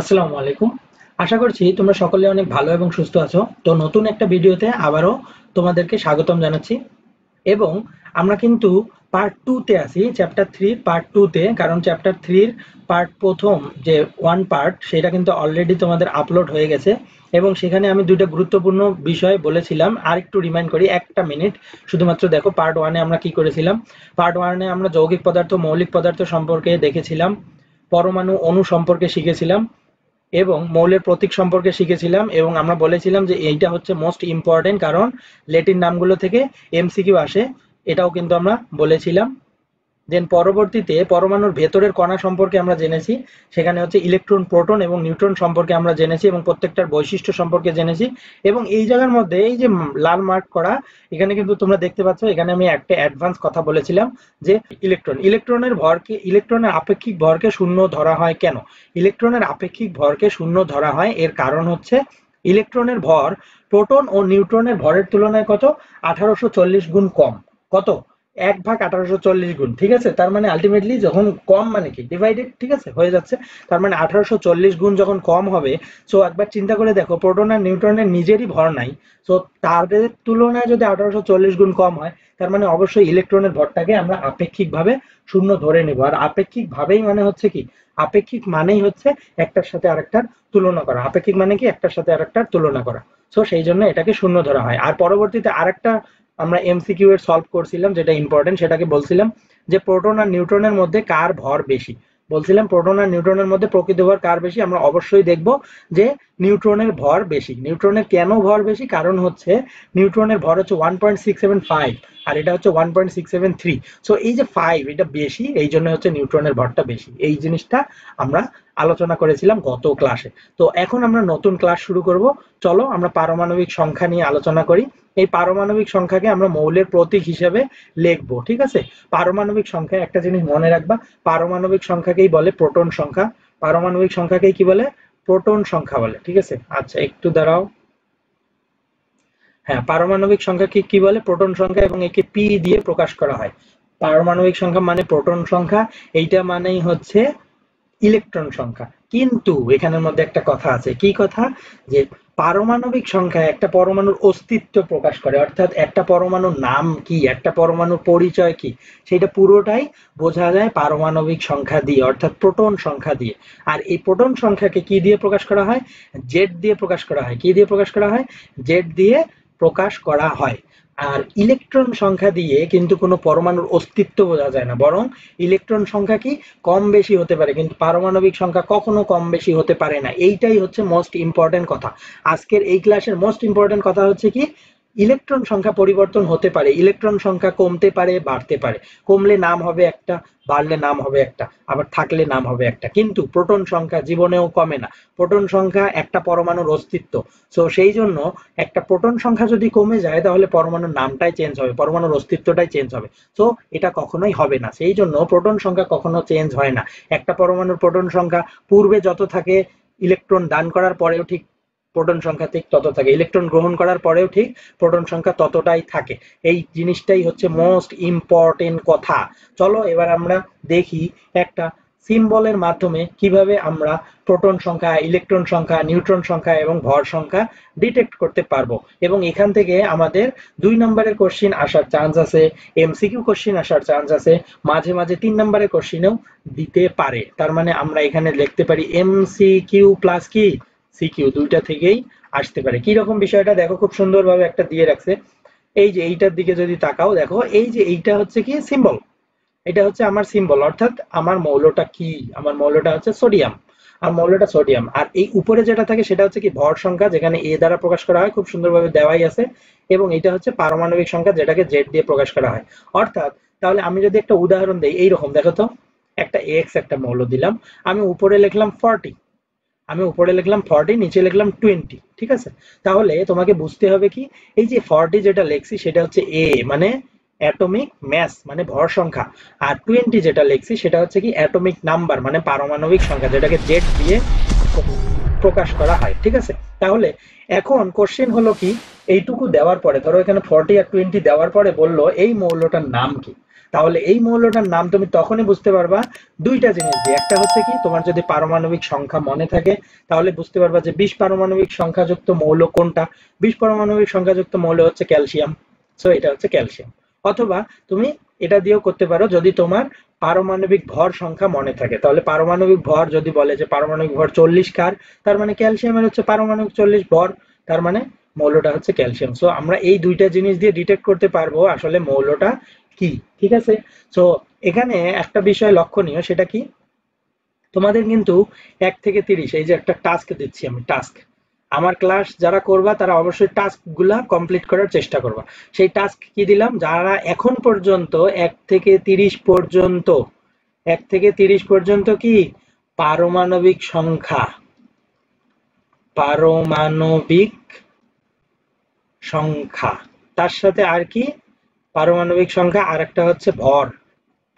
আসসালামু আলাইকুম। আশা করছি তোমরা সকলে অনেক ভালো এবং সুস্থ আছো। তো নতুন একটা ভিডিওতে আবারও তোমাদেরকে স্বাগতম জানাচ্ছি। এবং আমরা কিন্তু পার্ট 2 তে আছি, চ্যাপ্টার 3 পার্ট 2 তে। কারণ চ্যাপ্টার 3 এর পার্ট প্রথম যে 1 পার্ট সেটা কিন্তু অলরেডি তোমাদের আপলোড হয়ে গেছে এবং সেখানে আমি দুইটা গুরুত্বপূর্ণ বিষয় বলেছিলাম। আর একটু রিমাইন্ড করি, একটা মিনিট শুধুমাত্র দেখো। পার্ট 1 এ আমরা কি করেছিলাম? পার্ট 1 এ আমরা যৌগিক পদার্থ, মৌলিক পদার্থ সম্পর্কে দেখেছিলাম, পরমাণু অণু সম্পর্কে শিখেছিলাম এবং মৌলের প্রতীক সম্পর্কে শিখেছিলাম। এবং আমরা বলেছিলাম যে এইটা হচ্ছে মোস্ট ইম্পর্টেন্ট, কারণ ল্যাটিন নামগুলো থেকে এমসিকিউ আসে, এটাও কিন্তু আমরা বলেছিলাম। দেন পরবর্তীতে পরমাণুর ভেতরের কণা সম্পর্কে আমরা জেনেছি, সেখানে হচ্ছে ইলেকট্রন, প্রোটন এবং নিউট্রন সম্পর্কে আমরা জেনেছি এবং প্রত্যেকটার বৈশিষ্ট্য সম্পর্কে জেনেছি। এবং এই জায়গার মধ্যে এই যে লাল মার্ক করা, এখানে কিন্তু তোমরা দেখতে পাচ্ছ, এখানে আমি একটা অ্যাডভান্স কথা বলেছিলাম যে ইলেকট্রনের ভরকে, ইলেকট্রনের আপেক্ষিক ভরকে শূন্য ধরা হয় কেন? ইলেকট্রনের আপেক্ষিক ভরকে শূন্য ধরা হয় এর কারণ হচ্ছে ইলেকট্রনের ভর প্রোটন ও নিউট্রনের ভরের তুলনায় কত? 1840 গুণ কম। কত? 1/1840 গুণ। ঠিক আছে, তার মানে আলটিমেটলি যখন কম মানে কি ডিভাইডেড, ঠিক আছে, হয়ে যাচ্ছে। তার মানে 1840 গুণ যখন কম হবে, সো একবার চিন্তা করে দেখো, প্রোটন আর নিউট্রনের নিজেরই ভর নাই, সো তাদের তুলনায় যদি 1840 গুণ কম হয়, তার মানে অবশ্যই ইলেকট্রনের ভরটাকে আমরা আপেক্ষিকভাবে শূন্য ধরে নেব। আর আপেক্ষিক ভাবেই মানে হচ্ছে কি? আপেক্ষিক মানেই হচ্ছে একটার সাথে আরেকটার তুলনা করা। আপেক্ষিক মানে কি? একটার সাথে আরেকটার তুলনা করা। সো সেই জন্য এটাকে শূন্য ধরা হয়। আর পরবর্তীতে আরেকটা আমরা এমসিকিউ এর সলভ করছিলাম, যেটা ইম্পর্টেন্ট, সেটাকে বলছিলাম যে প্রোটন আর নিউট্রনের মধ্যে কার ভর বেশি। বলছিলাম প্রোটন আর নিউট্রনের মধ্যে প্রকৃত ভর কার বেশি? আমরা অবশ্যই দেখব যে নিউট্রনের ভর বেশি। নিউট্রনের কেন ভর বেশি? কারণ হচ্ছে নিউট্রনের ভর হচ্ছে 1.675 আর এটা হচ্ছে 1.673। সো এই যে 5, এটা বেশি, এই জন্য হচ্ছে নিউট্রনের ভরটা বেশি। এই জিনিসটা আমরা আলোচনা করেছিলাম গত ক্লাসে। তো এখন আমরা নতুন ক্লাস শুরু করব। চলো আমরা পারমাণবিক সংখ্যা নিয়ে আলোচনা করি। এই পারমাণবিক সংখ্যাকে আমরা মৌলের প্রতীক হিসেবে লিখবো। ঠিক আছে, পারমাণবিক সংখ্যা একটা জিনিস মনে রাখবা, পারমাণবিক সংখ্যাকেই বলে প্রোটন সংখ্যা। পারমাণবিক সংখ্যাকেই কি বলে? প্রোটন সংখ্যা বলে। ঠিক আছে, আচ্ছা একটু দাঁড়াও। হ্যাঁ, পারমাণবিক সংখ্যাকে কি বলে? প্রোটন সংখ্যা, এবং একে পি দিয়ে প্রকাশ করা হয়। পারমাণবিক সংখ্যা মানে প্রোটন সংখ্যা, এইটা মানেই হচ্ছে ইলেকট্রন সংখ্যা। কিন্তু এখানের মধ্যে একটা কথা আছে। কি কথা? যে পারমাণবিক সংখ্যা একটা পরমাণুর অস্তিত্ব প্রকাশ করে, অর্থাৎ একটা পরমাণুর নাম কি, একটা পরমাণুর পরিচয় কি, সেটা পুরোটাই বোঝা যায় পারমাণবিক সংখ্যা দিয়ে, অর্থাৎ প্রোটন সংখ্যা দিয়ে। আর এই প্রোটন সংখ্যাকে কি দিয়ে প্রকাশ করা হয়? জেড দিয়ে প্রকাশ করা হয়। কি দিয়ে প্রকাশ করা হয়? জেড দিয়ে প্রকাশ করা হয়। আর ইলেকট্রন সংখ্যা দিয়ে কিন্তু কোনো পরমাণুর অস্তিত্ব বোঝা যায় না, বরং ইলেকট্রন সংখ্যা কি কম বেশি হতে পারে, কিন্তু পারমাণবিক সংখ্যা কখনো কম বেশি হতে পারে না। এইটাই হচ্ছে মোস্ট ইম্পর্টেন্ট কথা। আজকের এই ক্লাসের মোস্ট ইম্পর্টেন্ট কথা হচ্ছে কি? ইলেকট্রন সংখ্যা পরিবর্তন হতে পারে, ইলেকট্রন সংখ্যা কমতে পারে, বাড়তে পারে। কমলে নাম হবে একটা, বাড়লে নাম হবে একটা, আবার থাকলে নাম হবে একটা। কিন্তু প্রোটন সংখ্যা জীবনেও কমে না। প্রোটন সংখ্যা একটা পরমাণুর অস্তিত্ব। সো সেই জন্য একটা প্রোটন সংখ্যা যদি কমে যায়, তাহলে পরমাণুর নামটাই চেঞ্জ হবে, পরমাণুর অস্তিত্বটাই চেঞ্জ হবে। সো এটা কখনোই হবে না। সেই জন্য প্রোটন সংখ্যা কখনো চেঞ্জ হয় না। একটা পরমাণুর প্রোটন সংখ্যা পূর্বে যত থাকে, ইলেকট্রন দান করার পরেও ঠিক প্রোটন সংখ্যা ঠিক তত থাকে, ইলেকট্রন গ্রহণ করার পরেও ঠিক প্রোটন সংখ্যা ততটাই থাকে। এই জিনিসটাই হচ্ছে মোস্ট ইম্পর্টেন্ট কথা। চলো এবার আমরা দেখি একটা সিম্বলের মাধ্যমে কিভাবে আমরা প্রোটন সংখ্যা, ইলেকট্রন সংখ্যা, নিউট্রন সংখ্যা এবং ভর সংখ্যা ডিটেক্ট করতে পারবো। এবং এখান থেকে আমাদের 2 নম্বরের কোশ্চেন আসার চান্স আছে, এমসিকিউ কোশ্চেন আসার চান্স আছে, মাঝে মাঝে 3 নম্বরের কোশ্চেনও দিতে পারে। তার মানে আমরা এখানে লিখতে পারি এমসিকিউ প্লাস কি সিকিউ, দুইটা থেকেই আসতে পারে। কি রকম বিষয়টা দেখো, খুব সুন্দরভাবে একটা দিয়ে রাখছে। এই যে এইটার দিকে যদি তাকাও, দেখো এই যে এইটা হচ্ছে কি সিম্বল, এটা হচ্ছে আমার সিম্বল, অর্থাৎ আমার মৌলটা কি? আমার মৌলটা হচ্ছে সোডিয়াম। আর মৌলটা সোডিয়াম। আর এই উপরে যেটা থাকে সেটা হচ্ছে কি ভর সংখ্যা, যেখানে এ দ্বারা প্রকাশ করা হয়, খুব সুন্দরভাবে দেওয়াই আছে। এবং এটা হচ্ছে পারমাণবিক সংখ্যা, যেটাকে জেড দিয়ে প্রকাশ করা হয়। অর্থাৎ তাহলে আমি যদি একটা উদাহরণ দিই, এইরকম দেখো তো, একটা এক্স একটা মৌল দিলাম, আমি উপরে লিখলাম 40, আমি উপরে লিখলাম 40, নিচে লিখলাম 20। ঠিক আছে, তাহলে তোমাকে বুঝতে হবে কি, এই যে 40 যেটা লিখছি সেটা হচ্ছে এ মানে অ্যাটমিক মাস, মানে ভর সংখ্যা। আর 20 যেটা লিখছি সেটা হচ্ছে কি অ্যাটমিক নাম্বার, মানে পারমাণবিক সংখ্যা, যেটাকে জেড দিয়ে প্রকাশ করা হয়। ঠিক আছে, তাহলে এখন কোশ্চেন হলো কি, এইটুকু দেওয়ার পরে, ধরো এখানে 40 আর 20 দেওয়ার পরে বললো এই মৌলটার নাম কি। তাহলে এই মৌলটার নাম তুমি তখনই বুঝতে পারবা দুইটা জিনিস দিয়ে। একটা হচ্ছে কি, তোমার যদি পারমাণবিক সংখ্যা মনে থাকে তাহলে বুঝতে পারবা যে 20 পারমাণবিক সংখ্যাযুক্ত মৌল কোনটা। 20 পারমাণবিক সংখ্যাযুক্ত মৌল হচ্ছে ক্যালসিয়াম। সো এটা হচ্ছে ক্যালসিয়াম। অথবা তুমি এটা দিয়েও করতে পারো, যদি তোমার পারমাণবিক ভর সংখ্যা মনে থাকে। তাহলে পারমাণবিক ভর যদি বলে যে পারমাণবিক ভর 40 কার, তার মানে ক্যালসিয়ামের হচ্ছে পারমাণবিক 40 ভর, তার মানে মৌলটা হচ্ছে ক্যালসিয়াম। সো আমরা এই দুইটা জিনিস দিয়ে ডিটেক্ট করতে পারবো আসলে মৌলটা কি। ঠিক আছে। সো এখানে একটা বিষয় লক্ষণীয়, সেটা কি, তোমাদের কিন্তু 1 থেকে 30 এই যে একটা টাস্ক দিচ্ছি আমি, টাস্ক, আমার ক্লাস যারা করবা তারা অবশ্যই টাস্ক গুলা কমপ্লিট করার চেষ্টা করবা। সেই টাস্ক কি দিলাম, যারা এখন পর্যন্ত 1 থেকে 30 পর্যন্ত, 1 থেকে 30 পর্যন্ত কি পারমাণবিক সংখ্যা, পারমাণবিক সংখ্যা তার সাথে আর কি পারমাণবিক সংখ্যা, আর একটা হচ্ছে ভর,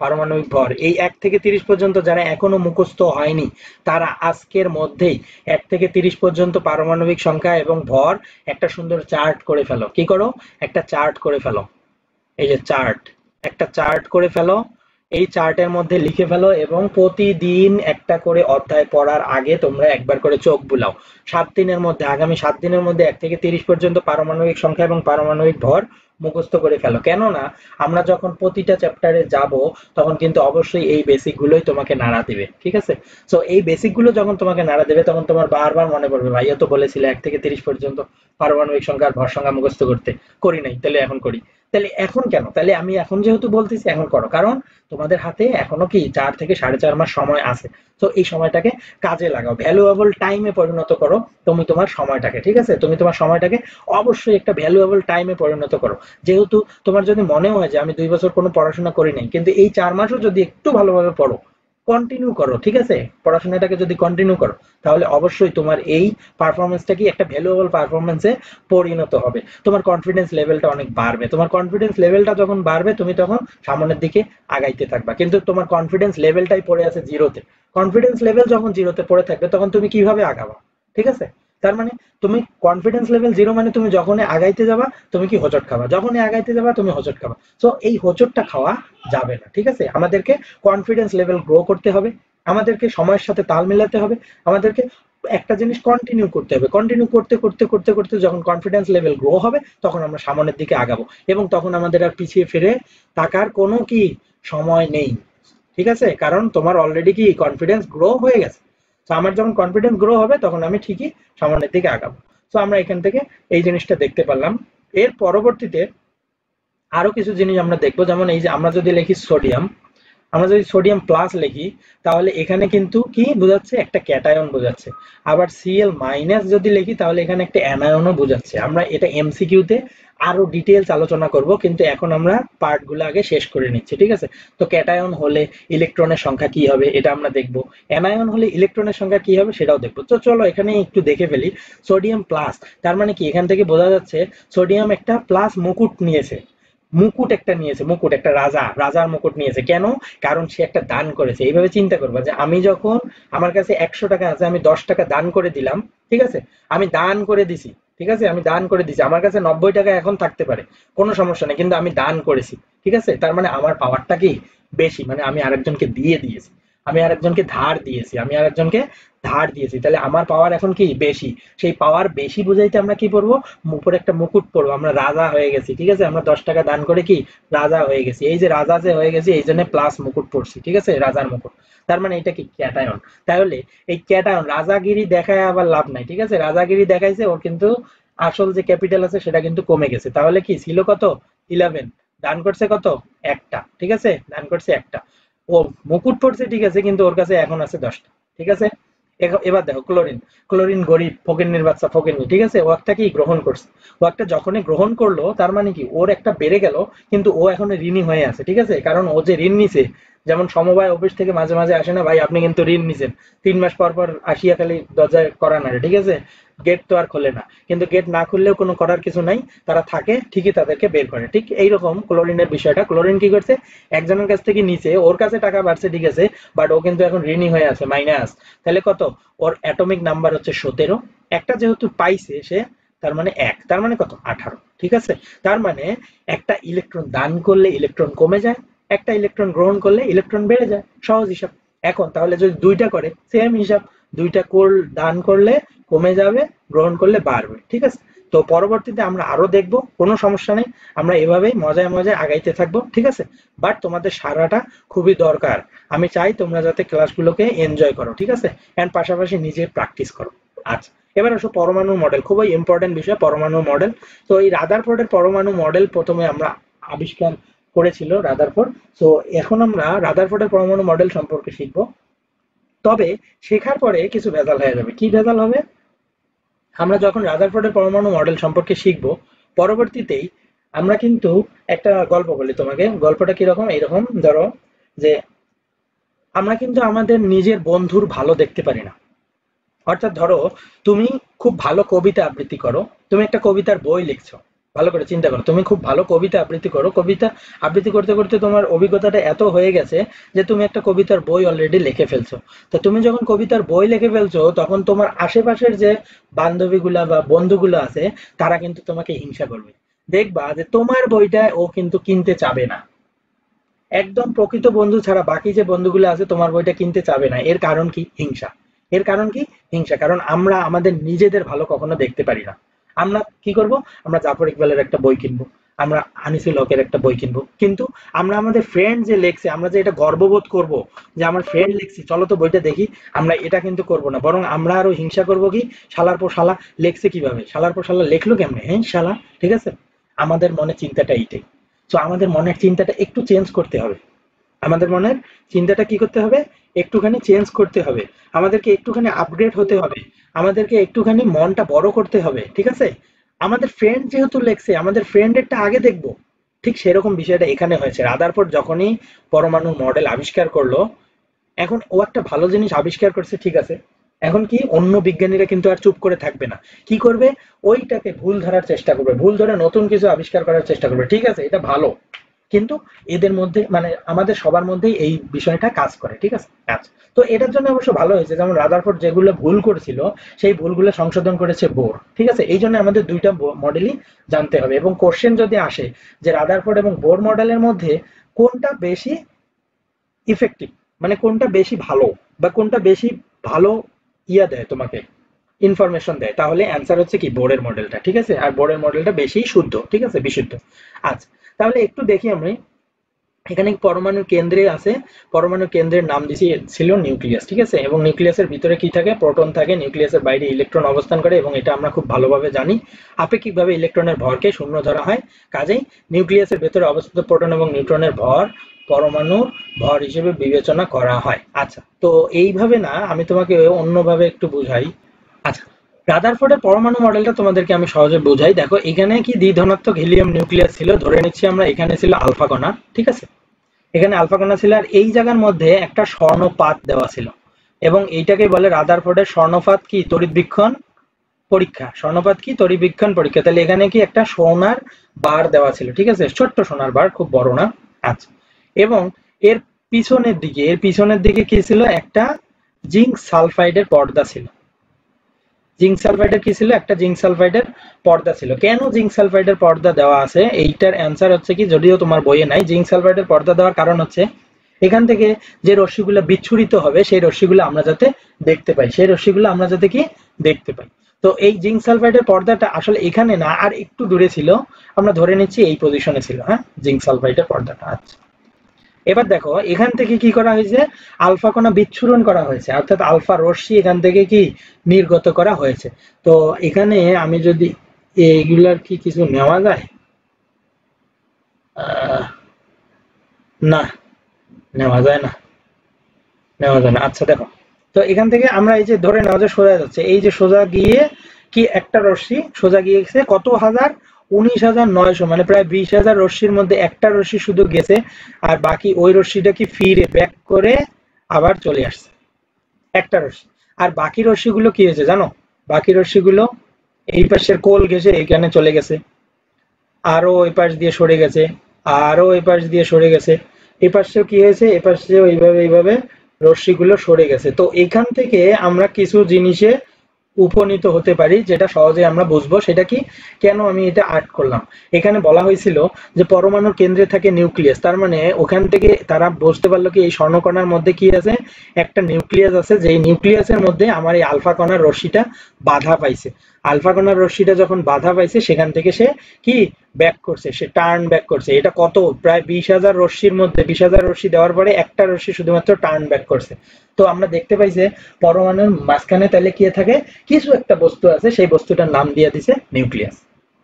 পারমাণবিক ভর, এই 1 থেকে 30 পর্যন্ত যারা এখনো মুখস্থ হয়নি তারা আজকের মধ্যেই 1 থেকে 30 পর্যন্ত পারমাণবিক সংখ্যা এবং ভর একটা সুন্দর চার্ট করে ফেলো। কি করো, একটা চার্ট করে ফেলো। এই যে চার্ট, একটা চার্ট করে ফেলো, এই চার্টের মধ্যে লিখে ফেলো এবং প্রতিদিন একটা করে অধ্যায় পড়ার আগে তোমরা একবার করে চোখ বুলাও। 7 দিনের মধ্যে, আগামী 7 দিনের মধ্যে 1 থেকে 30 পর্যন্ত পারমাণবিক সংখ্যা এবং পারমাণবিক ভর মুখস্থ করে ফেলো। কেননা আমরা যখন প্রতিটা চ্যাপ্টারে যাব তখন কিন্তু অবশ্যই এই বেসিক গুলোই তোমাকে নাড়া দিবে। ঠিক আছে। সো এই বেসিক গুলো যখন তোমাকে নাড়া দেবে তখন তোমার বারবার মনে পড়বে, ভাইয়া তো বলেছিলে 1 থেকে 30 পর্যন্ত পারমাণবিক সংখ্যা আর ভর সংখ্যা মুখস্থ করতে, করি নাই, তাহলে এখন করি। তাহলে এখন কেন, তাহলে আমি এখন যেহেতু বলতেছি এখন করো, কারণ তোমাদের হাতে এখনো কি 4 থেকে 4.5 মাস সময় আছে। তো এই সময়টাকে কাজে লাগাও, ভ্যালুয়েবল টাইমে পরিণত করো তুমি তোমার সময়টাকে। ঠিক আছে, তুমি তোমার সময়টাকে অবশ্যই একটা ভ্যালুয়েবল টাইমে পরিণত করো। যেহেতু তোমার যদি মনে হয় যে আমি 2 বছর কোনো পড়াশোনা করি নাই, কিন্তু এই 4 মাসও যদি একটু ভালোভাবে পড়ো, কন্টিনিউ করো, ঠিক আছে, পড়াশোনাটাকে যদি কন্টিনিউ করো তাহলে অবশ্যই তোমার এই পারফরমেন্সটা কি একটা ভ্যালুয়েবল পারফরমেন্সে পরিণত হবে। তোমার কনফিডেন্স লেভেলটা অনেক বাড়বে। তোমার কনফিডেন্স লেভেলটা যখন বাড়বে তুমি তখন সামনের দিকে আগাইতে থাকবা। কিন্তু তোমার কনফিডেন্স লেভেলটাই পড়ে আছে জিরোতে। কনফিডেন্স লেভেল যখন জিরোতে পড়ে থাকবে তখন তুমি কিভাবে আগাবা? ঠিক আছে। তার মানে তুমি কনফিডেন্স লেভেল জিরো মানে তুমি যখনই আগাইতে যাবা তুমি কি হোঁচট খাবা, যখনই আগাইতে যাবা তুমি হোঁচট খাবা। সো এই হোঁচটটা খাওয়া যাবে না। ঠিক আছে, আমাদেরকে কনফিডেন্স লেভেল গ্রো করতে হবে, আমাদেরকে সময়ের সাথে তাল মেলাতে হবে, আমাদেরকে একটা জিনিস কন্টিনিউ করতে হবে। কন্টিনিউ করতে করতে করতে করতে যখন কনফিডেন্স লেভেল গ্রো হবে তখন আমরা সামনের দিকে আগাবো এবং তখন আমাদের আর পিছিয়ে ফিরে তাকার কোনো কি সময় নেই। ঠিক আছে, কারণ তোমার অলরেডি কি কনফিডেন্স গ্রো হয়ে গেছে। তো আমার যখন কনফিডেন্স গ্রো হবে তখন আমি ঠিকই সামনের দিকে আগাবো। তো আমরা এখান থেকে এই জিনিসটা দেখতে পারলাম। এর পরবর্তীতে আরো কিছু জিনিস আমরা দেখবো, যেমন এই যে আমরা যদি লিখি সোডিয়াম, আমরা যদি সোডিয়াম প্লাস লিখি তাহলে এখানে কিন্তু কি বোঝাচ্ছে, একটা ক্যাটায়ন বোঝাচ্ছে। আবার Cl মাইনাস যদি লিখি তাহলে এখানে একটা অ্যানায়নও বোঝাচ্ছে। আমরা এটা এমসিকিউতে আরো ডিটেইলস আলোচনা করব, কিন্তু এখন আমরা পার্টগুলো আগে শেষ করে নিচ্ছি। ঠিক আছে, তো ক্যাটায়ন হলে ইলেকট্রনের সংখ্যা কি হবে এটা আমরা দেখব, অ্যানায়ন হলে ইলেকট্রনের সংখ্যা কি হবে সেটাও দেখব। তো চলো এখানে একটু দেখে ফেলি। সোডিয়াম প্লাস, তার মানে কি এখান থেকে বোঝা যাচ্ছে সোডিয়াম একটা প্লাস মুকুট নিয়েছে, মুকুট একটা নিয়েছে, মুকুট একটা রাজার মুকুট নিয়েছে। কেন? কারণ সে একটা দান করেছে। এইভাবে চিন্তা করবা যে আমি যখন আমার কাছে 100 টাকা আছে, আমি 10 টাকা দান করে দিলাম। ঠিক আছে, আমি দান করে দিছি। ঠিক আছে, আমি দান করে দিছি, আমার কাছে 90 টাকা এখন থাকতে পারে, কোনো সমস্যা নেই, কিন্তু আমি দান করেছি। ঠিক আছে, তার মানে আমার পাওয়ারটা কি বেশি, মানে আমি আরেকজনকে দিয়ে দিয়েছি, আমি আরেকজনকে ধার দিয়েছি, আমি আরেকজনকে ধার দিয়েছি, তাহলে আমার পাওয়ার এখন কি বেশি। সেই পাওয়ার বেশি বুঝাইতে আমরা কি পড়বো, উপরে একটা মুকুট পড়বো, আমরা রাজা হয়ে গেছি। ঠিক আছে, আমরা 10 টাকা দান করে কি রাজা হয়ে গেছি। এই যে রাজা যে হয়ে গেছি এই জন্য প্লাস মুকুট পড়ছি। ঠিক আছে, রাজার মুকুট, তার মানে এটা কি ক্যাটায়ন। তাহলে এই ক্যাটায়ন রাজাগিরি দেখায় আবার লাভ নাই। ঠিক আছে, রাজাগিরি দেখাইছে ওর, কিন্তু আসল যে ক্যাপিটাল আছে সেটা কিন্তু কমে গেছে। তাহলে কি ছিল কত, 11, দান করছে কত, একটা। ঠিক আছে, দান করছে একটা, ও মুকুট পড়ছে ঠিক আছে, কিন্তু ওর কাছে এখন আছে 10টা। ঠিক আছে, এবার দেখো ক্লোরিন, ক্লোরিন গরিব ফকিন্নির বাচ্চা, ফকিন্নি। ঠিক আছে, ও একটা কি গ্রহণ করছে, ও একটা যখনই গ্রহণ করলো তার মানে কি ওর একটা বেড়ে গেল, কিন্তু ও এখনো ঋণী হয়ে আছে। ঠিক আছে, কারণ ও যে ঋণ নিছে, যেমন সমবায় অফিস থেকে মাঝে মাঝে আসে না, ভাই আপনি কিন্তু ঋণ নিছেন, 3 মাস পর পর আসিয়া খালি দরজায় করা না। ঠিক আছে, গেট তো আর খোলে না, কিন্তু গেট না খুললেও কোনো করার কিছু নাই, তারা থাকে ঠিকই, তাদেরকে বের করে। ঠিক এইরকম ক্লোরিনের বিষয়টা, ক্লোরিন কি করছে, একজনের কাছ থেকে নিচে, ওর কাছে টাকা বাড়ছে ঠিক আছে, বাট ও কিন্তু এখন ঋণী হয়ে আছে, মাইনাস। তাহলে কত, ওর অ্যাটমিক নাম্বার হচ্ছে 17, একটা যেহেতু পাইছে সে, তার মানে 1, তার মানে কত, 18। ঠিক আছে, তার মানে একটা ইলেকট্রন দান করলে ইলেকট্রন কমে যায়, একটা ইলেকট্রন গ্রহণ করলে ইলেকট্রন বেড়ে যায়, সহজ হিসাব। এখন তাহলে যদি দুইটা করে, সেম হিসাব, দুইটা দান করলে কমে যাবে, গ্রহণ করলে বাড়বে, ঠিক আছে। তো পরবর্তীতে আমরা আরো দেখব, কোনো সমস্যা নেই, আমরা এভাবেই মজায় মজায় আগাইতে থাকবো, ঠিক আছে। বাট তোমাদের সারাটা খুবই দরকার, আমি চাই তোমরা যাতে ক্লাসগুলোকে এনজয় করো, ঠিক আছে, এন্ড পাশাপাশি নিজে প্র্যাকটিস করো। আচ্ছা, এবার আসো পরমাণু মডেল, খুবই ইম্পর্টেন্ট বিষয় পরমাণু মডেল। তো এই রাদারফোর্ডের পরমাণু মডেল প্রথমে আমরা আবিষ্কার করেছিল রাদারফোর্ড। তো এখন আমরা রাদারফোর্ডের পরমাণু মডেল সম্পর্কে শিখব। তবে শেখার পরে কিছু ভেজাল হয়ে যাবে। কি ভেজাল হবে? আমরা যখন রাদারফোর্ডের পরমাণু মডেল সম্পর্কে শিখব, পরবর্তীতেই আমরা কিন্তু একটা গল্প বলি তোমাকে। গল্পটা কিরকম? এইরকম ধরো যে আমরা কিন্তু আমাদের নিজের বন্ধুর ভালো দেখতে পারি না। অর্থাৎ ধরো তুমি খুব ভালো কবিতা আবৃত্তি করো, তুমি একটা কবিতার বই লিখছো, ভালো করে চিন্তা করো, তুমি খুব ভালো কবিতা আবৃত্তি করো, কবিতা আবৃত্তি করতে করতে তোমার অভিজ্ঞতাটা এত হয়ে গেছে যে তুমি একটা কবিতার বই অলরেডি লিখে ফেলছো। তো তুমি যখন কবিতার বই লিখে ফেলছো, তখন তোমার আশেপাশের যে বান্ধবীগুলা বা বন্ধুগুলো আছে, তারা কিন্তু তোমাকে হিংসা করবে। দেখবা যে তোমার বইটা ও কিন্তু কিনতে চাবে না, একদম প্রকৃত বন্ধু ছাড়া বাকি যে বন্ধুগুলো আছে তোমার বইটা কিনতে চাবে না। এর কারণ কি? হিংসা। এর কারণ কি? হিংসা। কারণ আমরা আমাদের নিজেদের ভালো কখনো দেখতে পারি না। আমরা কি করব? আমরা জাফর ইকবালের একটা বই কিনবো, আমরা আনিসুল হকের একটা বই কিনবো, কিন্তু আমরা আমাদের ফ্রেন্ড যে লেখছে, আমরা যে এটা গর্ববোধ করব যে আমার ফ্রেন্ড লিখছে, চলো তো বইটা দেখি, আমরা এটা কিন্তু করব না। বরং আমরা আরো হিংসা করব কি, শালার পর শালা লেখছে কিভাবে, শালার পর শালা লেখলো কেমনে, হ্যাঁ শালা, ঠিক আছে। আমাদের মনে চিন্তাটা এইটাই। তো আমাদের মনের চিন্তাটা একটু চেঞ্জ করতে হবে। আমাদের মনের চিন্তাটা কি করতে হবে? একটুখানি চেঞ্জ করতে হবে। আমাদেরকে একটুখানি আপগ্রেড হতে হবে। আমাদেরকে একটুখানি মনটা বড় করতে হবে, ঠিক আছে। আমাদের ফ্রেন্ড যেহেতু লেখছে, আমাদের ফ্রেন্ডেরটা আগে দেখবো। ঠিক সেরকম বিষয়টা এখানে হয়েছে। রাদারফোর্ড যখনই পরমাণু মডেল আবিষ্কার করলো, এখন ও একটা ভালো জিনিস আবিষ্কার করছে, ঠিক আছে। এখন কি, অন্য বিজ্ঞানীরা কিন্তু আর চুপ করে থাকবে না। কি করবে? ওইটাকে ভুল ধরার চেষ্টা করবে, ভুল ধরে নতুন কিছু আবিষ্কার করার চেষ্টা করবে, ঠিক আছে। এটা ভালো, কিন্তু এদের মধ্যে মানে আমাদের সবার মধ্যেই এই বিষয়টা কাজ করে, ঠিক আছে। আচ্ছা, তো এটার জন্য অবশ্য ভালো হয়েছে, যেমন রাদারফোর্ড যেগুলো ভুল করেছিল সেই ভুলগুলো সংশোধন করেছে বোর, ঠিক আছে। এই জন্য আমাদের দুইটা মডেলই জানতে হবে। এবং কোশ্চেন যদি আসে যে রাদারফোর্ড এবং বোর মডেলের মধ্যে কোনটা বেশি ইফেক্টিভ, মানে কোনটা বেশি ভালো বা কোনটা বেশি ভালো দেয় তোমাকে, ইনফরমেশন দেয়, তাহলে অ্যান্সার হচ্ছে কি বোরের মডেলটা, ঠিক আছে। আর বোরের মডেলটা বেশি শুদ্ধ, ঠিক আছে, বিশুদ্ধ। আচ্ছা, তাহলে একটু দেখি আমরা। এখানে পরমাণু কেন্দ্রে আছে, পরমাণু কেন্দ্রের নাম দিছি ছিল নিউক্লিয়াস, ঠিক আছে। এবং নিউক্লিয়াসের ভিতরে কি থাকে? প্রোটন থাকে। নিউক্লিয়াসের বাইরে ইলেকট্রন অবস্থান করে, এবং এটা আমরা খুব ভালোভাবে জানি। আপেক্ষিকভাবে ইলেকট্রনের ভরকে শূন্য ধরা হয়। কাজেই নিউক্লিয়াসের ভেতরে অবস্থিত প্রোটন এবং নিউট্রনের ভর পরমাণুর ভর হিসেবে বিবেচনা করা হয়। আচ্ছা, তো এইভাবে না, আমি তোমাকে অন্যভাবে একটু বুঝাই। আচ্ছা, রাদারফোর্ডের পরমাণু মডেলটা তোমাদেরকে আমি সহজে বোঝাই। দেখো, এখানে কি দ্বিধনাত্মক হিলিয়াম নিউক্লিয়াস ছিল, ধরে নিচ্ছি আমরা এখানে ছিল আলফা কণা, ঠিক আছে। এখানে আলফা কণা ছিল, আর এই জায়গার মধ্যে একটা স্বর্ণপাত দেওয়া ছিল, এবং এইটাকে বলে রাদারফোর্ডের স্বর্ণপাত কি তড়িৎবীক্ষণ পরীক্ষা। স্বর্ণপাত কি? তড়িৎবীক্ষণ পরীক্ষা। তাহলে এখানে কি একটা সোনার বার দেওয়া ছিল, ঠিক আছে, ছোট্ট সোনার বার, খুব বড় না। আচ্ছা, এবং এর পিছনের দিকে কি ছিল? একটা জিঙ্ক সালফাইডের পর্দা ছিল। জিঙ্ক সালফাইডের কি ছিল? একটা জিঙ্ক সালফাইডের পর্দা ছিল। কেন জিঙ্ক সালফাইডের পর্দা দেওয়া আছে? এইটার অ্যান্সার হচ্ছে কি, যদিও তোমার বইয়ে নাই, জিঙ্ক সালফাইডের পর্দা দেওয়ার কারণ হচ্ছে এখান থেকে যে রশ্মিগুলো বিচ্ছুরিত হবে, সেই রশ্মিগুলো আমরা যাতে দেখতে পাই, সেই রশ্মিগুলো আমরা যাতে কি দেখতে পাই। তো এই জিঙ্ক সালফাইডের পর্দাটা আসলে এখানে না, আর একটু দূরে ছিল। আমরা ধরে নিচ্ছি এই পজিশনে ছিল, হ্যাঁ, জিঙ্ক সালফাইডের পর্দাটা। আচ্ছা, এবার দেখো এখান থেকে কি করা হয়েছে? আলফা কণা বিচ্ছুরণ করা হয়েছে, অর্থাৎ আলফা রশ্মি এখান থেকে কি নির্গত করা হয়েছে। তো এখানে আমি যদি এইগুলার কি কিছু নেওয়া যায়? না, নেওয়া যায় না, নেওয়া যায় না। আচ্ছা, দেখো, তো এখান থেকে আমরা এই যে ধরে নেওয়া যে সোজা যাচ্ছে, এই যে সোজা গিয়ে কি একটা রশ্মি সোজা গিয়েছে কত হাজার? 19,900, মানে প্রায় 20,000 রশ্মির মধ্যে একটা রশ্মি শুধু গেছে, আর বাকি ওই রশ্মিটা কি ফিরে ব্যাক করে আবার চলে আসছে, একটা রশ্মি। আর বাকি রশ্মিগুলো কি হয়েছে জানো? বাকি রশ্মিগুলো এই পাশের কোল ঘেঁষে এখানে চলে গেছে, আরো ওই পাশ দিয়ে সরে গেছে, আরো ওই পাশ দিয়ে সরে গেছে। এই পাশেও কি হয়েছে? এই পাশেও এইভাবে এইভাবে রশ্মিগুলো সরে গেছে। তো এখান থেকে আমরা কিছু জিনিসে উপনীত হতে পারি, যেটা সহজে আমরা বুঝবো। সেটা কি, কেন আমি এটা আর্ট করলাম। এখানে বলা হয়েছিল যে পরমাণুর কেন্দ্রে থাকে নিউক্লিয়াস, তার মানে ওখান থেকে তারা বুঝতে পারলো কি এই স্বর্ণকণার মধ্যে কি আছে, একটা নিউক্লিয়াস আছে, যেই নিউক্লিয়াসের মধ্যে আমার এই আলফা কণার রশ্মিটা বাধা পাইছে। আলফা কণার রশ্মিটা যখন বাধা পাইছে, সেখান থেকে সে কি ব্যাক করছে, সে টার্ন ব্যাক করছে। এটা কত, প্রায় 20,000 রশ্মির মধ্যে 20,000 রশ্মি দেওয়ার পরে একটা রশ্মি শুধুমাত্র টার্ন ব্যাক করছে। তো আমরা দেখতে পাই যে পরমাণুর মাঝখানে তাহলে কি থাকে, কিছু একটা বস্তু আছে, সেই বস্তুটার নাম দিয়ে দিছে নিউক্লিয়াস।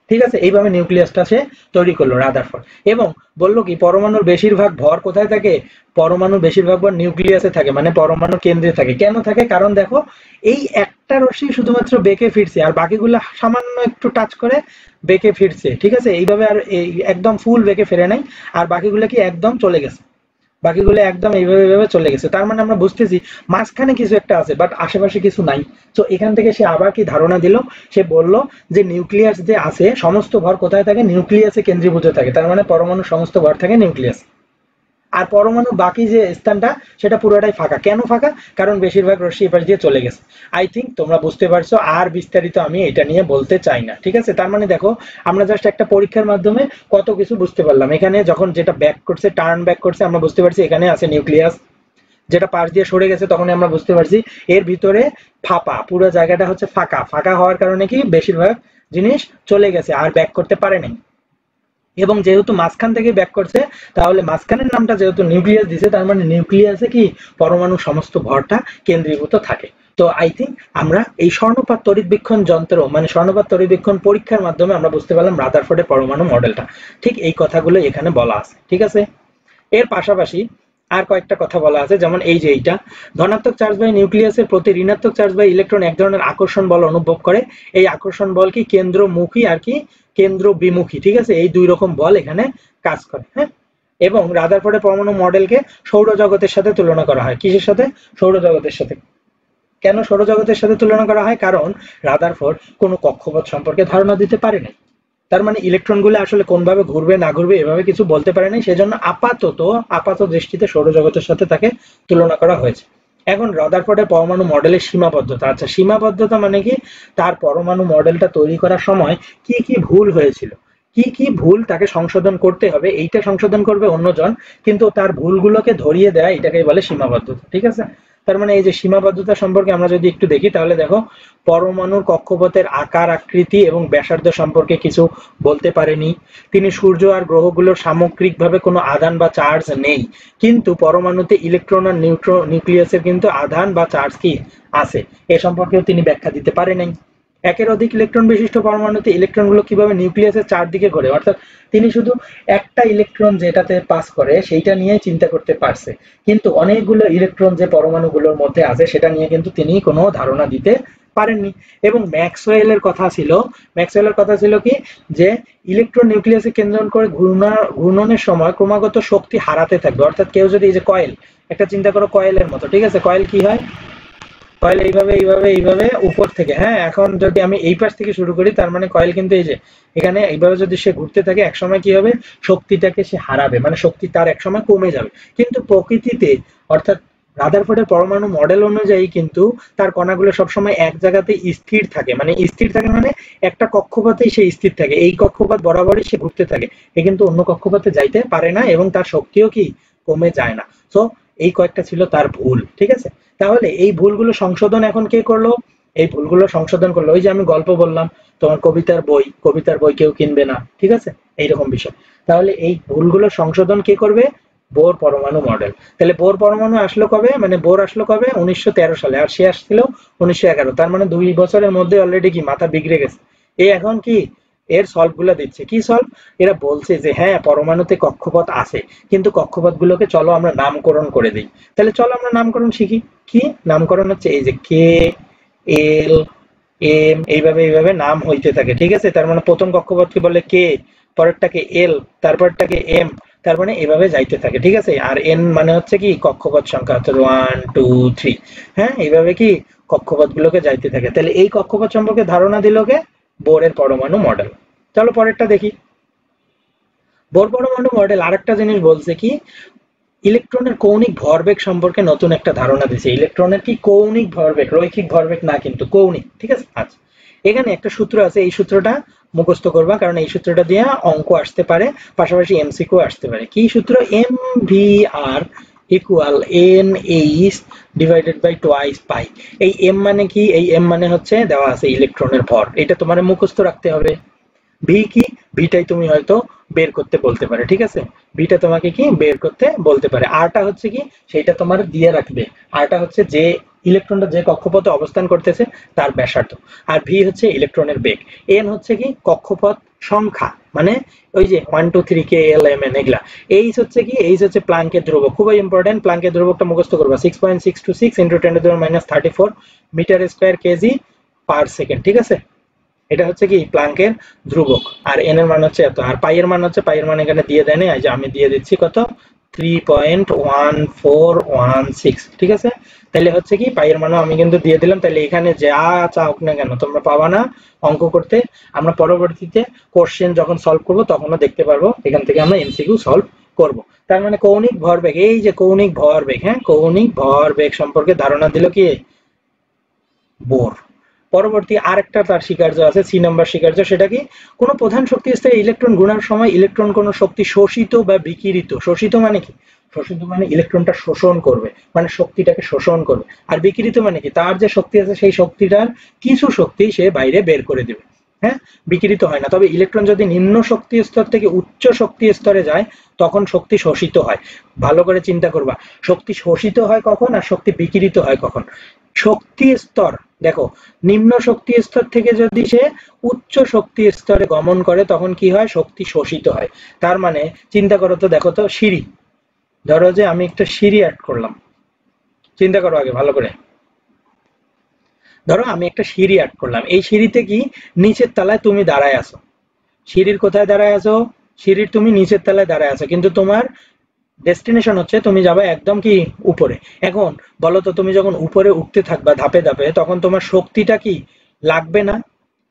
ঠিক আছে, এইভাবে নিউক্লিয়াসটা সে তৈরি করলো রাদারফোর্ড, এবং বললো কি পরমাণুর বেশিরভাগ ভর কোথায় থাকে, পরমাণুর বেশিরভাগ ভর নিউক্লিয়াসে থাকে, মানে পরমাণুর কেন্দ্রে থাকে। কেন থাকে, কারণ দেখো এই একটা রশ্মি শুধুমাত্র বেঁকে ফিরছে, আর বাকিগুলো সামান্য একটু টাচ করে বেঁকে ফিরছে। ঠিক আছে, এইভাবে আর একদম ফুল বেঁকে ফেরে নাই, আর বাকিগুলো কি একদম চলে গেছে, বাকিগুলো একদম এইভাবে এইভাবে চলে গেছে। তার মানে আমরা বুঝতেছি মাঝখানে কিছু একটা আছে, বাট আশেপাশে কিছু নাই। তো এখান থেকে সে আবার কি ধারণা দিল, সে বলল যে নিউক্লিয়াস যে আছে, সমস্ত ভর কোথায় থাকে, নিউক্লিয়াসে কেন্দ্রীভূত থাকে। তার মানে পরমাণুর সমস্ত ভর থাকে নিউক্লিয়াস, আর পরমাণুর বাকি যে স্থানটা সেটা পুরোটাই ফাঁকা। কেন ফাঁকা, কারণ বেশিরভাগ রশ্মি এপাশ দিয়ে চলে গেছে। আই থিঙ্ক তোমরা বুঝতে পারছো, আর বিস্তারিত আমি এটা নিয়ে বলতে চাই না। ঠিক আছে, তার মানে দেখো আমরা জাস্ট একটা পরীক্ষার মাধ্যমে কত কিছু বুঝতে পারলাম। এখানে যখন যেটা ব্যাক করছে, টার্ন ব্যাক করছে, আমরা বুঝতে পারছি এখানে আছে নিউক্লিয়াস। যেটা পাশ দিয়ে সরে গেছে, তখন আমরা বুঝতে পারছি এর ভিতরে ফাঁপা, পুরো জায়গাটা হচ্ছে ফাঁকা। ফাঁকা হওয়ার কারণে কি বেশিরভাগ জিনিস চলে গেছে, আর ব্যাক করতে পারে নাই। এবং যেহেতু মাঝখান থেকে ব্যাক করছে, তাহলে মাঝখানের নামটা যেহেতু নিউক্লিয়াস দিছে, তার মানে নিউক্লিয়াসে কি পরমাণুর সমস্ত ভরটা কেন্দ্রীভূত থাকে। তো আই থিঙ্ক আমরা এই স্বর্ণপাত তড়িৎবীক্ষণ যন্ত্র, মানে স্বর্ণপাত তড়িৎবীক্ষণ পরীক্ষার মাধ্যমে আমরা বুঝতে পারলাম রাদারফোর্ডের পরমাণু মডেলটা। ঠিক এই কথাগুলো এখানে বলা আছে। ঠিক আছে, এর পাশাপাশি আর কয়েকটা কথা বলা আছে, যেমন এই যে এইটা, ধনাত্মক চার্জ বাই নিউক্লিয়াসের প্রতি ঋণাত্মক চার্জ বাই ইলেকট্রন এক ধরনের আকর্ষণ বল অনুভব করে। এই আকর্ষণ বল কি কেন্দ্রমুখী আর কি কেন্দ্র বিমুখী। ঠিক আছে, এই দুই রকম বল এখানে কাজ করে। হ্যাঁ, এবং রাদারফোর্ডের পরমাণু মডেলকে সৌরজগতের সাথে তুলনা করা হয়। কিসের সাথে, সৌরজগতের সাথে। কেন সৌরজগতের সাথে তুলনা করা হয়, কারণ রাদারফোর্ড কোনো কক্ষপথ সম্পর্কে ধারণা দিতে পারে না। তার মানে ইলেকট্রনগুলো আসলে কোনভাবে ঘুরবে না ঘুরবে এভাবে কিছু বলতে পারে নাই, সেজন্য আপাত দৃষ্টিতে সৌরজগতের সাথে তাকে তুলনা করা হয়েছে। এখন রাদারফোর্ডের পরমাণু মডেলের সীমাবদ্ধতা। আচ্ছা, সীমাবদ্ধতা মানে কি, তার পরমাণু মডেলটা তৈরি করার সময় কি কি ভুল হয়েছিল, কি কি ভুল তাকে সংশোধন করতে হবে, এইটা সংশোধন করবে অন্যজন, কিন্তু তার ভুলগুলোকে ধরিয়ে দেয়, এটাকেই বলে সীমাবদ্ধতা। ঠিক আছে, তার মানে এই যে সীমাবদ্ধতা সম্পর্কে আমরা যদি একটু দেখি, তাহলে দেখো পরমাণুর কক্ষপথের আকার আকৃতি এবং ব্যাসার্ধ সম্পর্কে কিছু বলতে পারেনি তিনি। সূর্য আর গ্রহগুলোর সামগ্রিকভাবে কোনো আধান বা চার্জ নেই, কিন্তু পরমাণুতে ইলেকট্রন আর নিউক্লিয়াসের কিন্তু আধান বা চার্জ কি আছে, এ সম্পর্কেও তিনি ব্যাখ্যা দিতে পারে নাই। একের অধিক ইলেকট্রন বিশিষ্ট পরমাণুতে ইলেকট্রনগুলো কিভাবে নিউক্লিয়াসের চারদিকে ঘোরে, অর্থাৎ তিনি শুধু একটা ইলেকট্রন যেটাতে পাস করে সেইটা নিয়ে চিন্তা করতে পারছে, কিন্তু অনেকগুলো ইলেকট্রন যে পরমাণুগুলোর মধ্যে আছে সেটা নিয়ে কিন্তু তিনি কোনো ধারণা দিতে পারেননি। এবং ম্যাক্সওয়েলের কথা ছিল কি, যে ইলেকট্রন নিউক্লিয়াসে কেন্দ্র করে ঘূর্ণনের সময় ক্রমাগত শক্তি হারাতে থাকবে। অর্থাৎ কেউ যদি, এই যে কয়েল, একটা চিন্তা করো কয়েলের মতো। ঠিক আছে, কয়েল কি হয়, কয়েল এইভাবে এইভাবে এইভাবে উপর থেকে, হ্যাঁ, এখন যদি আমি এই পাশ থেকে শুরু করি, তার মানে কয়েল কিন্তু এই যে এখানে এইভাবে যদি সে ঘুরতে থাকে, একসময় কি হবে, শক্তিটাকে সে হারাবে, মানে শক্তি তার একসময় কমে যাবে। কিন্তু প্রকৃতিতে, অর্থাৎ রাদারফোর্ডের পরমাণু মডেল অনুযায়ী কিন্তু তার কণাগুলো সবসময় এক জায়গাতে স্থির থাকে, মানে স্থির থাকে মানে একটা কক্ষপথেই সে স্থির থাকে, এই কক্ষপথ বরাবরই সে ঘুরতে থাকে, এ কিন্তু অন্য কক্ষপথে যাইতে পারে না, এবং তার শক্তিও কি কমে যায় না। তো এই কয়েকটা ছিল তার ভুল। ঠিক আছে, তাহলে এই ভুলগুলো সংশোধন এখন কে করলো, এই ভুলগুলো সংশোধন করলো ওই যে আমি গল্প বললাম তোমার, কবিতার বই কেউ কিনবে না। ঠিক আছে, এইরকম বিষয়। তাহলে এই ভুলগুলো সংশোধন কে করবে, বোর পরমাণু মডেল। তাহলে বোর পরমাণু আসলো কবে, মানে বোর আসলো কবে, 1913 সালে, আর সে আসছিল 1911। তার মানে 2 বছরের মধ্যে অলরেডি কি মাথা বিগড়ে গেছে। এই এখন কি এর সলভ গুলা দিচ্ছে, কি সলভ, এরা বলছে যে হ্যাঁ পরমাণুতে কক্ষপথ আছে, কিন্তু কক্ষপথ গুলোকে চলো আমরা নামকরণ করে দিই। তাহলে চলো আমরা নামকরণ শিখি। কি নামকরণ হচ্ছে, এই যে কে, এল, এম, এইভাবে এইভাবে নাম হইতে থাকে। ঠিক আছে, তার মানে প্রথম কক্ষপথকে বলে কে, পরেরটাকে এল, তারপরটাকে এম, তার মানে এভাবে যাইতে থাকে। ঠিক আছে, আর এন মানে হচ্ছে কি কক্ষপথ সংখ্যা, অর্থাৎ 1 2 3। হ্যাঁ, এইভাবে কি কক্ষপথ গুলোকে যাইতে থাকে। তাহলে এই কক্ষপথ সম্পর্কে ধারণা দিল কে, বোরের পরমাণু মডেল। চলো পরেরটা দেখি। বোর পরমাণু মডেল আরেকটা জিনিস বলছে কি, ইলেকট্রনের কৌণিক ভরবেগ সম্পর্কে নতুন একটা ধারণা দিয়েছে। ইলেকট্রনের কি কৌণিক ভরবেগ, রৈখিক ভরবেগ না, কিন্তু কৌণিক, ঠিক আছে। আচ্ছা, এখানে একটা সূত্র আছে, এই সূত্রটা মুখস্থ করবা, কারণ এই সূত্রটা দিয়ে অঙ্ক আসতে পারে, পাশাপাশি এমসিকিউ আসতে পারে। কি সূত্র? M V R equal N H divided by twice pi. এই এম মানে কি? এই এম মানে হচ্ছে দেওয়া আছে ইলেকট্রনের ভর, এটা তোমার মুখস্থ রাখতে হবে। ভি কি? ভিটাই তুমি হয়তো বের করতে বলতে পারে, ঠিক আছে। ভিটা তোমাকে কি বের করতে বলতে পারে। আরটা হচ্ছে কি, সেটা তোমার দিয়ে রাখবে। আরটা হচ্ছে যে ইলেকট্রনটা যে কক্ষপথে অবস্থান করতেছে তার ব্যাসার্ধ, আর ভি হচ্ছে ইলেকট্রনের বেগ, এন হচ্ছে কি কক্ষপথ সংখ্যা, মানে ওই যে 1 2 3 কে এল এম এন এগুলা। এইচ হচ্ছে কি? এইচ হচ্ছে প্লাঙ্কের ধ্রুবক, খুবই ইম্পর্টেন্ট। প্লাঙ্কের ধ্রুবকটা মুখস্থ করবা, 6.626 × 10⁻34 metre square K G per second, ঠিক আছে। এটা হচ্ছে কি প্লাঙ্কের ধ্রুবক, আর এন এর মান হচ্ছে এত, আর পাই এর মান হচ্ছে, পাই এর মান এখানে দিয়ে দেয় না, এই যে আমি দিয়ে দিচ্ছি কত, 3.1416, ঠিক আছে। তাহলে হচ্ছে কি পাই এর মানও আমি কিন্তু দিয়ে দিলাম। তাহলে এখানে যা চাও না কেন তোমরা পাবা না অঙ্ক করতে। আমরা পরবর্তীতে কোশ্চেন যখন সলভ করব তখনও দেখতে পারবো, এখান থেকে আমরা এমসিকিউ সলভ করব। তার মানে কৌণিক ভরবেগ, এই যে কৌণিক ভরবেগ, হ্যাঁ, কৌণিক ভরবেগ সম্পর্কে ধারণা দিল কি বোর। পরবর্তী আরেকটা তার স্বীকার্য আছে, সি নাম্বার স্বীকার্য, সেটা কি? কোন প্রধান শক্তি স্তরে ইলেকট্রন গুণার সময় ইলেকট্রন কোন শক্তি শোষিত বা বিকিরিত, শোষিত মানে কি? শোষিত মানে ইলেকট্রনটা শোষণ করবে, মানে শক্তিটাকে শোষণ করবে। আর বিকিরিত মানে কি? তার যে শক্তি আছে সেই শক্তিটার কিছু শক্তি সে বাইরে বের করে দেবে, হ্যাঁ, বিকিরিত হয় না। তবে ইলেকট্রন যদি নিম্ন শক্তি স্তর থেকে উচ্চ শক্তি স্তরে যায় তখন শক্তি শোষিত হয়। ভালো করে চিন্তা করবা, শক্তি শোষিত হয় কখন আর শক্তি বিকিরিত হয় কখন। শক্তি স্তর দেখো, নিম্ন শক্তি স্তর থেকে যদি সে উচ্চ শক্তি স্তরে গমন করে তখন কি হয়? শক্তি শোষিত হয়। তার মানে চিন্তা করো তো, দেখো তো সিঁড়ি, ধরো যে আমি একটা সিঁড়ি অ্যাড করলাম, চিন্তা করো আগে ভালো করে। ধরো আমি একটা সিঁড়ি অ্যাড করলাম, এই সিঁড়িতে কি নিচের তলায় তুমি দাঁড়ায় আছো, সিঁড়ির কোথায় দাঁড়ায় আছো? সিঁড়ির তুমি নিচের তলায় দাঁড়ায় আছো, কিন্তু তোমার ডেস্টিনেশন হচ্ছে তুমি যাবে একদম কি উপরে। এখন বলো তো, তুমি যখন উপরে উঠতে থাকবা ধাপে ধাপে, তখন তোমার শক্তিটা কি লাগবে না?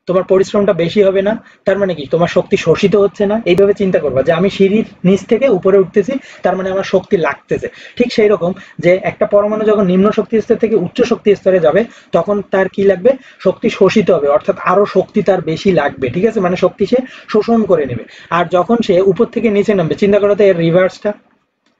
তোমার পরিশ্রমটা বেশি হবে না? তার মানে কি তোমার শক্তি শোষিত হচ্ছে না? এইভাবে চিন্তা করবা যে আমি সিঁড়ির নিচ থেকে উপরে উঠতেছি, তার মানে আমার শক্তি লাগতেছে। ঠিক সেই রকম যে একটা পরমাণু যখন নিম্ন শক্তি স্তর থেকে উচ্চ শক্তি স্তরে যাবে তখন তার কি লাগবে? শক্তি শোষিত হবে, অর্থাৎ আরো শক্তি তার বেশি লাগবে, ঠিক আছে, মানে শক্তি সে শোষণ করে নেবে। আর যখন সে উপর থেকে নিচে নামবে, চিন্তা করো তো এর রিভার্সটা,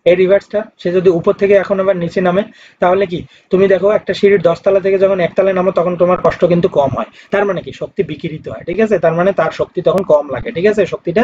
এই রিভার্সটা, সে যদি উপর থেকে এখন আবার নিচে নামে তাহলে কি? তুমি দেখো একটা সিঁড়ির 10 তলা থেকে যখন 1 তলায় নামো তখন তোমার কষ্ট কিন্তু কম হয়, তার মানে কি শক্তি বিকিরিত হয়, ঠিক আছে। তার মানে তার শক্তি তখন কম লাগে, ঠিক আছে, শক্তিটা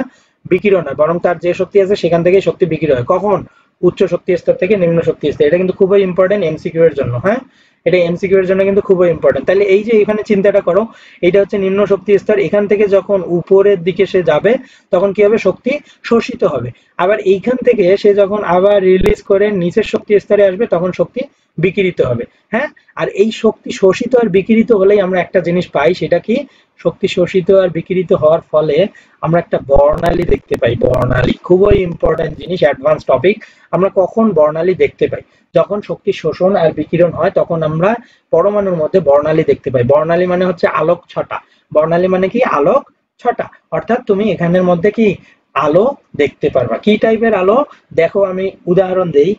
বিকিরণ হয়, বরং তার যে শক্তি আছে সেখান থেকেই শক্তি বিকিরণ হয়। কখন? উচ্চ শক্তি স্তর থেকে নিম্ন শক্তি স্তর। এটা কিন্তু খুবই ইম্পর্টেন্ট এমসিকিউ এর জন্য, হ্যাঁ, এটা এমসিকিউ এর জন্য কিন্তু খুবই ইম্পর্টেন্ট। তাহলে এই যে এখানে চিন্তাটা করো, এটা হচ্ছে নিম্ন শক্তি স্তর, এখান থেকে যখন উপরের দিকে সে যাবে তখন কি হবে? শক্তি শোষিত হবে। আবার এইখান থেকে সে যখন আবার রিলিজ করে নিচের শক্তি স্তরে আসবে তখন শক্তি বিকিরিত হবে, হ্যাঁ। আর এই শক্তি শোষিত আর বিকিরিত হলেই আমরা একটা জিনিস পাই, সেটা কি? শক্তি শোষিত আর বিকিরিত হওয়ার ফলে আমরা একটা বর্ণালী দেখতে পাই। বর্ণালী খুবই ইম্পর্টেন্ট জিনিস, অ্যাডভান্স টপিক। আমরা কখন বর্ণালী দেখতে পাই? যখন শক্তি শোষণ আর বিকিরণ হয় তখন আমরা পরমাণুর মধ্যে বর্ণালী দেখতে পাই। বর্ণালী মানে হচ্ছে আলোক ছটা। বর্ণালী মানে কি? আলোক ছটা। অর্থাৎ তুমি এখানের মধ্যে কি আলো দেখতে পারবা। কি টাইপের আলো? দেখো আমি উদাহরণ দেই,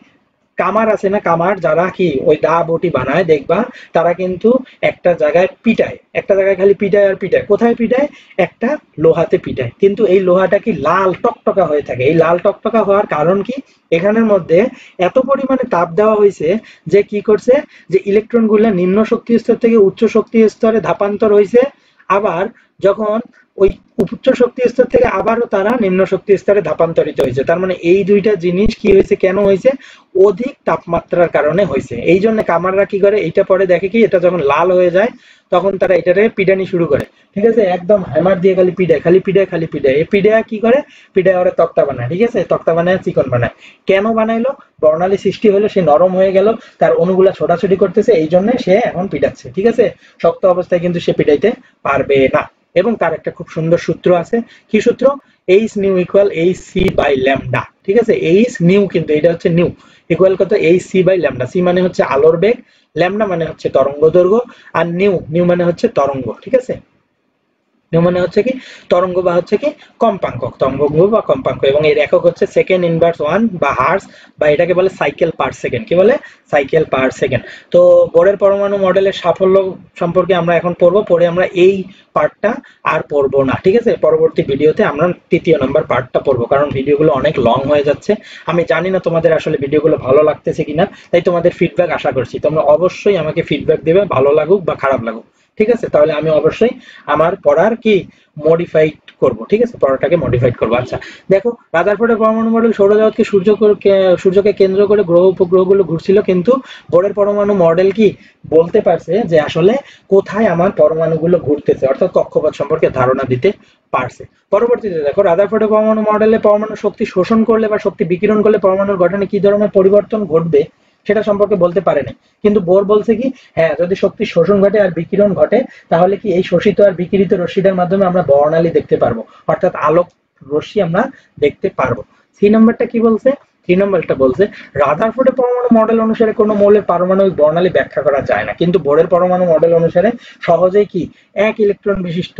কামার আছে না, কামার যারা কি ওই দা বটি বানায় দেখবা, তারা কিন্তু একটা জায়গায় পিটায়, একটা জায়গায় খালি পিটায় আর পিটায়। কোথায় পিটায়? একটা লোহাতে পিটায়, কিন্তু এই লোহাটা কি লাল টকটকা হয়ে থাকে। এই লাল টকটকা হওয়ার কারণ কি? এখানের মধ্যে এত পরিমাণে তাপ দেওয়া হয়েছে যে কি করছে, যে ইলেকট্রন গুলা নিম্ন শক্তি স্তর থেকে উচ্চ শক্তি স্তরে ধাপান্তর হয়েছে, আবার যখন ওই উচ্চ শক্তি স্তর থেকে আবারও তারা নিম্ন শক্তি স্তরে ধাপান্তরিত হয়েছে। তার মানে এই দুইটা জিনিস কি হয়েছে, কেন হয়েছে? অধিক তাপমাত্রার কারণে হয়েছে। এই জন্য কামাররা কি করে, এইটা পরে দেখে কি এটা যখন লাল হয়ে যায় তখন তারা এটারে পিডানি শুরু করে, ঠিক আছে, একদম হ্যামার দিয়ে খালি পিডায়, খালি পিডায়, খালি পিডায়। এই পিডায় কি করে? পিডায় ওরা তক্তা বানায়, ঠিক আছে, তক্তা বানায়, চিকন বানায়। কেন বানাইলো? বর্ণালী সৃষ্টি হলো, সে নরম হয়ে গেল, তার অণুগুলা ছোটাছুটি করতেছে, এই জন্য সে এখন পিটাচ্ছে, ঠিক আছে। শক্ত অবস্থায় কিন্তু সে পিটাইতে পারবে না। এবং তার একটা খুব সুন্দর সূত্র আছে। কি সূত্র? H nu equal H C by lambda, ঠিক আছে। এইচ নিউ, কিন্তু এটা হচ্ছে নিউ, ইকুয়াল কত? H C by lambda. C মানে হচ্ছে আলোর বেগ, ল্যামডা মানে হচ্ছে তরঙ্গ দৈর্ঘ্য, আর নিউ, নিউ মানে হচ্ছে তরঙ্গ, ঠিক আছে। মিউ মানে হচ্ছে কি তরঙ্গ বা হচ্ছে কি কম্পাঙ্ক, তরঙ্গ বা কম্পাঙ্ক, এবং এর একক হচ্ছে সেকেন্ড ইনভার্স 1 বা হার্জ, বা এটাকে বলে সাইকেল পার সেকেন্ড। কি বলে? Cycle per second. তো বোরের পরমাণু মডেলের সাফল্য সম্পর্কে আমরা এখন পড়বো, পরে আমরা এই পার্টটা আর পড়বো না, ঠিক আছে? পরবর্তী ভিডিওতে আমরা 3য় নাম্বার পার্টটা পড়বো, কারণ ভিডিওগুলো অনেক লং হয়ে যাচ্ছে। আমি জানি না তোমাদের আসলে ভিডিওগুলো ভালো লাগতেছে কিনা, তাই তোমাদের ফিডব্যাক আশা করছি। তোমরা অবশ্যই আমাকে ফিডব্যাক দেবে, ভালো লাগুক বা খারাপ লাগুক, ঠিক আছে? তাহলে আমি অবশ্যই আমার পড়ার কি মডিফাইড করব, ঠিক আছে? পড়াটাকে মডিফাইড করব। আচ্ছা দেখো, রাদারফোর্ডের পরমাণু মডেল সৌরজগৎকে সূর্যকে কেন্দ্র করে গ্রহ উপগ্রহগুলো ঘুরছিল, কিন্তু বোরের পরমাণু মডেল কি বলতে পারছে যে আসলে কোথায় আমার পরমাণুগুলো ঘুরতেছে, অর্থাৎ কক্ষপথ সম্পর্কে ধারণা দিতে পারছে। পরবর্তীতে দেখো, রাদারফোর্ডের পরমাণু মডেলে পরমাণু শক্তি শোষণ করলে বা শক্তি বিকিরণ করলে পরমাণুর গঠনে কি ধরনের পরিবর্তন ঘটবে সেটা সম্পর্কে বলতে পারেনি, কিন্তু বোর বলছে কি হ্যাঁ, যদি শক্তি শোষণ ঘটে আর বিকিরণ ঘটে, তাহলে কি এই শোষিত আর বিকিরিত রশ্মিটার মাধ্যমে আমরা বর্ণালী দেখতে পারবো, অর্থাৎ আলোক রশ্মি আমরা দেখতে পারবো। 3 নম্বরটা কি বলছে? 3 নম্বরটা বলছে রাদারফোর্ডের পরমাণু মডেল অনুসারে কোনো মৌলের পারমাণবিক বর্ণালী ব্যাখ্যা করা যায় না, কিন্তু বোরের পরমাণু মডেল অনুসারে সহজেই কি 1 ইলেকট্রন বিশিষ্ট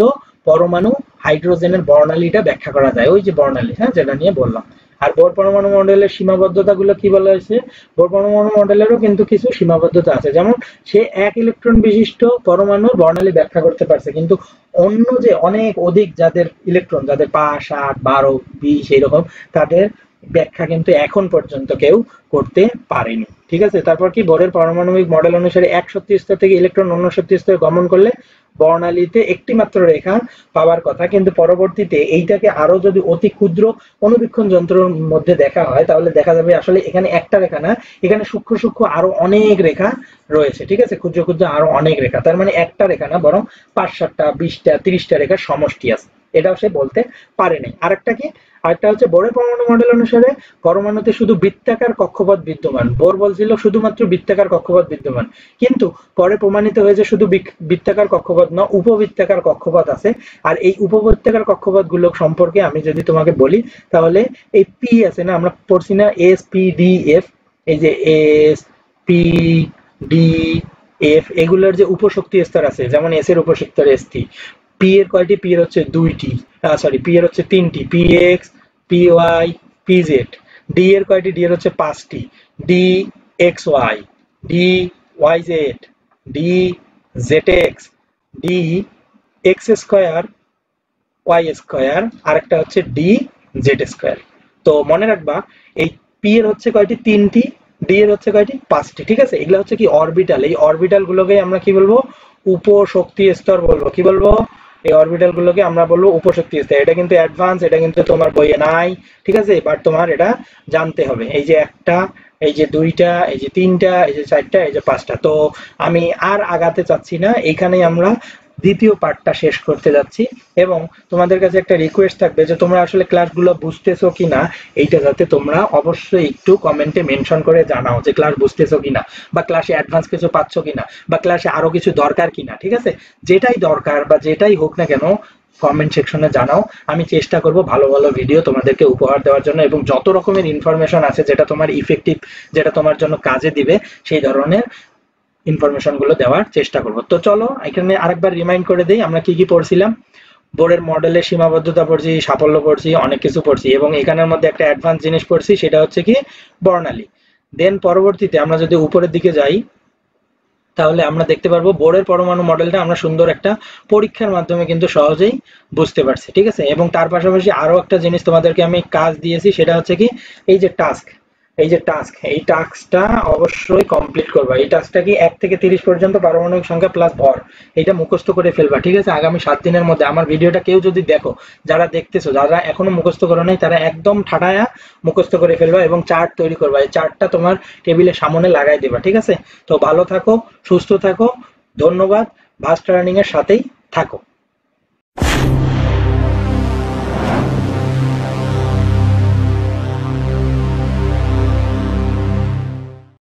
পরমাণু হাইড্রোজেনের বর্ণালীটা ব্যাখ্যা করা যায়, ওই যে বর্ণালী, হ্যাঁ, যেটা নিয়ে বললাম। আর বোর পরমাণু মডেলের সীমাবদ্ধতাগুলো কি বলা হয়েছে? বোর পরমাণু মডেলেরও কিন্তু কিছু সীমাবদ্ধতা আছে, যেমন সে 1 ইলেকট্রন বিশিষ্ট পরমাণুর বর্ণালী ব্যাখ্যা করতে পারছে, কিন্তু অন্য যে অনেক অধিক যাদের ইলেকট্রন, যাদের 5, 8, 12, 20 এইরকম, তাদের ব্যাখ্যা কিন্তু এখন পর্যন্ত কেউ করতে পারেনি, ঠিক আছে? তারপর কি, বোরের পারমাণবিক মডেল অনুসারে এক শক্তি স্তর থেকে ইলেকট্রন অন্য শক্তি স্তরে গমন করলে বর্ণালীতে একটি মাত্র রেখা পাওয়ার কথা, কিন্তু পরবর্তীতে এইটাকে আরো যদি অতি ক্ষুদ্র অনুবীক্ষণ যন্ত্রের মধ্যে দেখা হয়, তাহলে দেখা যাবে আসলে এখানে একটা রেখা না, এখানে সূক্ষ্ম সূক্ষ্ম আরো অনেক রেখা রয়েছে, ঠিক আছে? ক্ষুদ্র ক্ষুদ্র আরো অনেক রেখা, তার মানে একটা রেখা না, বরং 5, 7টা, 20টা, 30টা রেখার সমষ্টি আছে, এটাও সে বলতে পারেনি। আরেকটা কি, আরেকটা হচ্ছে বোরের পরমাণু মডেল অনুসারে পরমাণুতে শুধু বৃত্তাকার কক্ষপথ বিদ্যমান। বোর বলছিল শুধুমাত্র বৃত্তাকার কক্ষপথ বিদ্যমান, কিন্তু পরে প্রমাণিত হয়েছে শুধু বৃত্তাকার কক্ষপথ না, উপবৃত্তাকার কক্ষপথ আছে। আর এই উপবৃত্তাকার কক্ষপথ গুলো সম্পর্কে আমি যদি তোমাকে বলি, তাহলে এই পি আছে না, আমরা পড়ছি না এস পি ডি এফ, এই যে এস পি ডি এফ, এগুলোর যে উপশক্তি স্তর আছে, যেমন এস এর উপশক্তি স্তর এস টি, পি এর কয়টি? পি এর হচ্ছে 2টি, সরি, পি এর হচ্ছে 3টি, P X, P Y, P Z. D এর কয়টি? ডি এর হচ্ছে 5টি, D X Y, D Y Z, D Z X, D X square, Y square, আরেকটা হচ্ছে ডি জেড স্কয়ার। তো মনে রাখবা, এই পি এর হচ্ছে কয়টি? 3টি, ডি এর হচ্ছে কয়টি? 5টি, ঠিক আছে? এগুলো হচ্ছে কি অরবিটাল, এই অরবিটাল গুলোকে আমরা কি বলবো? উপশক্তি স্তর বলবো। কি বলবো? এই অরবিটাল গুলোকে আমরা বলবো উপশক্তি স্তর। এটা কিন্তু অ্যাডভান্স, এটা কিন্তু তোমার বইয়ে নাই, ঠিক আছে? বাট তোমার এটা জানতে হবে। এই যে একটা, এই যে 2টা, এই যে 3টা, এই যে 4টা, এই যে 5টা। তো আমি আর আগাতে চাচ্ছি না, এইখানেই আমরা দ্বিতীয় পার্টটা শেষ করতে যাচ্ছি, এবং তোমাদের কাছে একটা রিকোয়েস্ট থাকবে যে তোমরা আসলে ক্লাসগুলো বুঝতেছো কিনা, এইটা যাতে তোমরা অবশ্যই একটু কমেন্টে মেনশন করে জানাও যে ক্লাস বুঝতেছো কিনা, বা ক্লাসে অ্যাডভান্স কিছু পাচ্ছ কিনা, বা ক্লাসে আরো কিছু দরকার কিনা, ঠিক আছে? যেটাই দরকার বা যেটাই হোক না কেন, কমেন্ট সেকশনে জানাও। আমি চেষ্টা করব ভালো ভালো ভিডিও তোমাদেরকে উপহার দেওয়ার জন্য, এবং যত রকমের ইনফরমেশন আছে যেটা তোমার ইফেক্টিভ, যেটা তোমার জন্য কাজে দিবে, সেই ধরনের ইনফরমেশন গুলো দেওয়ার চেষ্টা করব। তো চলো এখানে আরেকবার রিমাইন্ড করে দেই, আমরা কি কি পড়ছিলাম। বোরের মডেলের সীমাবদ্ধতা পড়ছি, সাফল্য পড়ছি, অনেক কিছু পড়ছি, এবং এখানের মধ্যে একটা অ্যাডভান্স জিনিস পড়ছি, সেটা হচ্ছে কি বর্ণালী। দেন পরবর্তীতে আমরা যদি উপরের দিকে যাই, তাহলে আমরা দেখতে পারবো বোরের পরমাণু মডেলটা আমরা সুন্দর একটা পরীক্ষার মাধ্যমে কিন্তু সহজেই বুঝতে পারছি, ঠিক আছে? এবং তার পাশাপাশি আরো একটা জিনিস তোমাদেরকে আমি কাজ দিয়েছি, সেটা হচ্ছে কি এই যে টাস্ক, এই যে টাস্ক, এই টাস্কটা অবশ্যই কমপ্লিট করবা। এই টাস্কটা কি 1 থেকে 30 পর্যন্ত পারমাণবিক সংখ্যা প্লাস ভর, এটা মুখস্থ করে ফেলবা, ঠিক আছে? আগামী 7 দিনের মধ্যে আমার ভিডিওটা কেউ যদি দেখো, যারা দেখতেছো, যারা এখনো মুখস্থ করো নাই, তারা একদম ঠাটায়া মুখস্থ করে ফেলবা, এবং চার্ট তৈরি করবা। এই চার্টটা তোমার টেবিলের সামনে লাগাই দেবা, ঠিক আছে? তো ভালো থাকো, সুস্থ থাকো, ধন্যবাদ, ভাস্ট লার্নিং এর সাথেই থাকো।